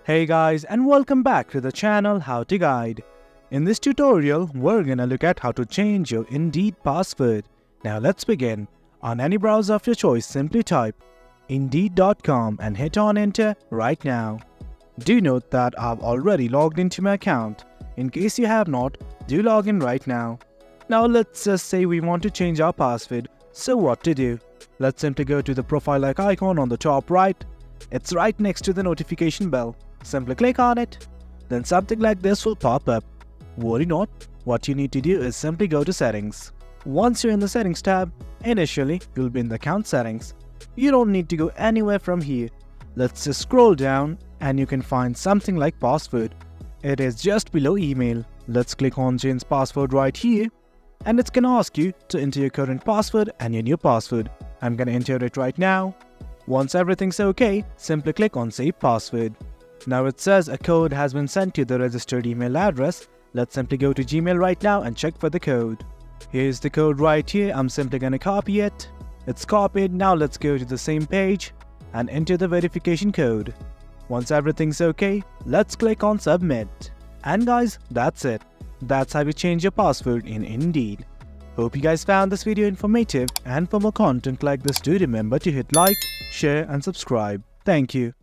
Hey guys, and welcome back to the channel How to Guide. In this tutorial, we're gonna look at how to change your Indeed password. Now let's begin. On any browser of your choice, simply type Indeed.com and hit on enter right now. Do note that I've already logged into my account. In case you have not, do log in right now. Now let's just say we want to change our password. So what to do? Let's simply go to the profile-like icon on the top right. It's right next to the notification bell. Simply click on it. Then something like this will pop up. Worry not, what you need to do is simply go to settings. Once you're in the settings tab, initially you'll be in the account settings. You don't need to go anywhere from here. Let's just scroll down and you can find something like password. It is just below email. Let's click on change password right here. And it's gonna ask you to enter your current password and your new password. I'm gonna enter it right now. Once everything's okay, simply click on save password. Now it says a code has been sent to the registered email address. Let's simply go to Gmail right now and check for the code. Here's the code right here. I'm simply gonna copy it. It's copied. Now let's go to the same page and enter the verification code. Once everything's okay, let's click on submit. And guys, that's it. That's how you change your password in Indeed. Hope you guys found this video informative, and for more content like this, do remember to hit like, share and subscribe. Thank you.